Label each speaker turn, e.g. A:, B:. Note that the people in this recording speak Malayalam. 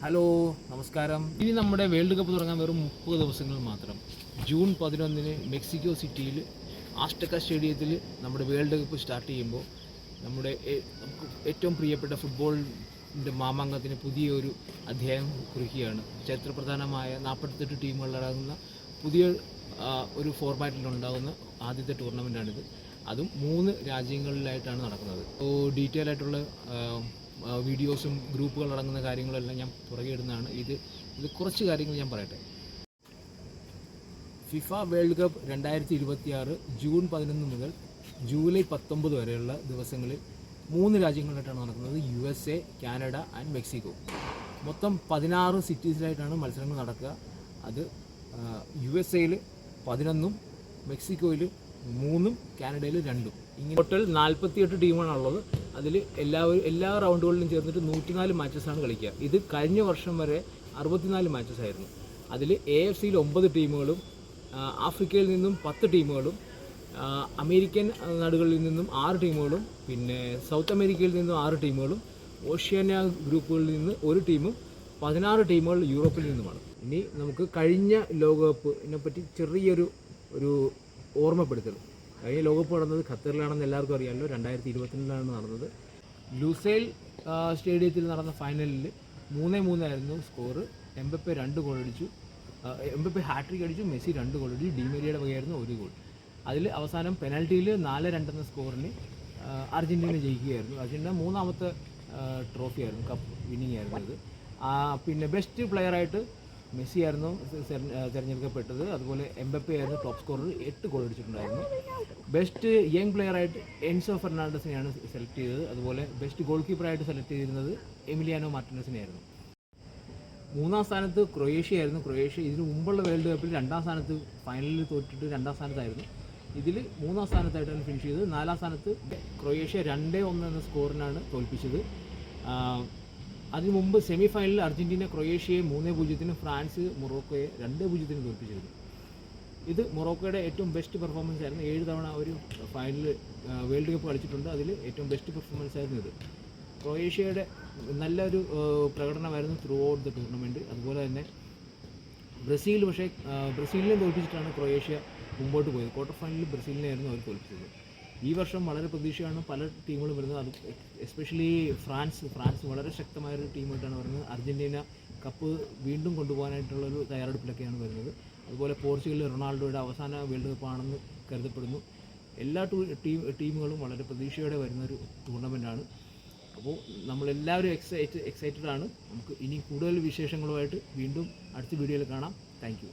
A: ഹലോ, നമസ്കാരം. ഇനി നമ്മുടെ വേൾഡ് കപ്പ് തുടങ്ങാൻ വെറും 30 ദിവസങ്ങൾ മാത്രം. ജൂൺ 11 മെക്സിക്കോ സിറ്റിയിൽ ആസ്റ്റക്ക സ്റ്റേഡിയത്തിൽ നമ്മുടെ വേൾഡ് കപ്പ് സ്റ്റാർട്ട് ചെയ്യുമ്പോൾ നമുക്ക് ഏറ്റവും പ്രിയപ്പെട്ട ഫുട്ബോളിൻ്റെ മാമാങ്കത്തിന് പുതിയൊരു അധ്യായം കുറിക്കുകയാണ്. ചരിത്രപ്രധാനമായ 48 ടീമുകളടങ്ങുന്ന പുതിയ ഒരു ഫോർമാറ്റിലുണ്ടാകുന്ന ആദ്യത്തെ ടൂർണമെൻറ്റാണിത്. അതും 3 രാജ്യങ്ങളിലായിട്ടാണ് നടക്കുന്നത്. ഡീറ്റെയിൽ ആയിട്ടുള്ള വീഡിയോസും ഗ്രൂപ്പുകൾ അടങ്ങുന്ന കാര്യങ്ങളെല്ലാം ഞാൻ പുറകെ ഇടുന്നതാണ്. ഇത് കുറച്ച് കാര്യങ്ങൾ ഞാൻ പറയട്ടെ. ഫിഫ വേൾഡ് കപ്പ് 2026 ജൂൺ 11 മുതൽ ജൂലൈ 19 വരെയുള്ള ദിവസങ്ങളിൽ 3 രാജ്യങ്ങളിലായിട്ടാണ് നടക്കുന്നത്. USA, Canada and Mexico. മൊത്തം 16 സിറ്റീസിലായിട്ടാണ് മത്സരങ്ങൾ നടക്കുക. അത് USA 11, മെക്സിക്കോയിൽ 3, കാനഡയിൽ 2. ഇങ്ങനെ ടോട്ടൽ 48 ടീമാണുള്ളത്. അതിൽ എല്ലാ റൗണ്ടുകളിലും ചേർന്നിട്ട് 104 മാച്ചസാണ് കളിക്കുക. ഇത് കഴിഞ്ഞ വർഷം വരെ 64 മാച്ചസ് ആയിരുന്നു. അതിൽ AFCയിൽ 9 ടീമുകളും ആഫ്രിക്കയിൽ നിന്നും 10 ടീമുകളും അമേരിക്കൻ നാടുകളിൽ നിന്നും 6 ടീമുകളും പിന്നെ സൗത്ത് അമേരിക്കയിൽ നിന്നും 6 ടീമുകളും ഓഷ്യാനിയ ഗ്രൂപ്പുകളിൽ നിന്ന് 1 ടീമും 16 ടീമുകൾ യൂറോപ്പിൽ നിന്നുമാണ്. ഇനി നമുക്ക് കഴിഞ്ഞ ലോകകപ്പിനെ പറ്റി ചെറിയൊരു ഓർമ്മപ്പെടുത്തൽ. കഴിഞ്ഞ ലോകകപ്പ് നടന്നത് ഖത്തറിലാണെന്ന് എല്ലാവർക്കും അറിയാമല്ലോ. 2022 നടന്നത്. ലൂസൈൽ സ്റ്റേഡിയത്തിൽ നടന്ന ഫൈനലിൽ 3-3 ആയിരുന്നു സ്കോർ. എംബപ്പെ 2 ഗോൾ അടിച്ചു. എംബപ്പെ ഹാട്രിക് അടിച്ചു. മെസ്സി 2 ഗോൾ അടിച്ചു. ഡിമേരിയയുടെ വകയായിരുന്നു 1 ഗോൾ. അതിൽ അവസാനം പെനാൽറ്റിയിൽ 4-2 എന്ന സ്കോറിന് അർജൻറ്റീന ജയിക്കുകയായിരുന്നു. അർജൻറ്റീന 3ാമത്തെ ട്രോഫിയായിരുന്നു, കപ്പ് വിന്നിങ് ആയിരുന്നു ഇത്. പിന്നെ ബെസ്റ്റ് പ്ലെയറായിട്ട് മെസ്സി ആയിരുന്നു തിരഞ്ഞെടുക്കപ്പെട്ടത്. അതുപോലെ എംബപ്പെ ആയിരുന്നു ടോപ്പ് സ്കോറർ, 8 ഗോൾ അടിച്ചിട്ടുണ്ടായിരുന്നു. ബെസ്റ്റ് യങ് പ്ലെയറായിട്ട് എൻസോ ഫെർണാണ്ടസിനെയാണ് സെലക്ട് ചെയ്തത്. അതുപോലെ ബെസ്റ്റ് ഗോൾ കീപ്പറായിട്ട് സെലക്ട് ചെയ്തിരുന്നത് എമിലിയാനോ മാർട്ടിനസിനെയായിരുന്നു. 3ാം സ്ഥാനത്ത് ക്രൊയേഷ്യ ആയിരുന്നു. ക്രൊയേഷ്യ ഇതിന് മുമ്പുള്ള വേൾഡ് കപ്പിൽ 2ാം സ്ഥാനത്ത്, ഫൈനലിൽ തോറ്റിട്ട് 2ാം സ്ഥാനത്തായിരുന്നു. ഇതിൽ 3ാം സ്ഥാനത്തായിട്ടാണ് ഫിനിഷ് ചെയ്തത്. 4ാം സ്ഥാനത്ത് ക്രൊയേഷ്യ 2-1 എന്ന സ്കോറിനാണ് തോൽപ്പിച്ചത്. അതിനു മുമ്പ് സെമി ഫൈനലിൽ അർജൻറ്റീന ക്രൊയേഷ്യയെ 3-0, ഫ്രാൻസ് മൊറോക്കോയെ 2-0 തോൽപ്പിച്ചിരുന്നു. ഇത് മൊറോക്കോയുടെ ഏറ്റവും ബെസ്റ്റ് പെർഫോമൻസ് ആയിരുന്നു. 7 തവണ ഒരു ഫൈനൽ വേൾഡ് കപ്പ് കളിച്ചിട്ടുണ്ട്. അതിൽ ഏറ്റവും ബെസ്റ്റ് പെർഫോമൻസ് ആയിരുന്നു ഇത്. ക്രൊയേഷ്യയുടെ നല്ലൊരു പ്രകടനമായിരുന്നു ത്രൂ ഔട്ട് ദ ടൂർണമെൻറ്റ്. അതുപോലെ തന്നെ ബ്രസീലിനെ തോൽപ്പിച്ചിട്ടാണ് ക്രൊയേഷ്യ മുമ്പോട്ട് പോയത്. ക്വാർട്ടർ ഫൈനലിൽ ബ്രസീലിനെയായിരുന്നു അവർ തോൽപ്പിച്ചത്. ഈ വർഷം വളരെ പ്രതീക്ഷയാണ് പല ടീമുകളും വരുന്നത്. അത് എസ്പെഷ്യലി ഫ്രാൻസ് വളരെ ശക്തമായൊരു ടീമായിട്ടാണ് വരുന്നത്. അർജൻറ്റീന കപ്പ് വീണ്ടും കൊണ്ടുപോകാനായിട്ടുള്ളൊരു തയ്യാറെടുപ്പിലൊക്കെയാണ് വരുന്നത്. അതുപോലെ പോർച്ചുഗലിൽ റൊണാൾഡോയുടെ അവസാന വേൾഡ് കപ്പാണെന്ന് കരുതപ്പെടുന്നു. എല്ലാ ടീമുകളും വളരെ പ്രതീക്ഷയോടെ വരുന്നൊരു ടൂർണമെൻറ്റാണ്. അപ്പോൾ നമ്മളെല്ലാവരും എക്സൈറ്റഡ് ആണ്. നമുക്ക് ഇനി കൂടുതൽ വിശേഷങ്ങളുമായിട്ട് വീണ്ടും അടുത്ത വീഡിയോയിൽ കാണാം. Thank you.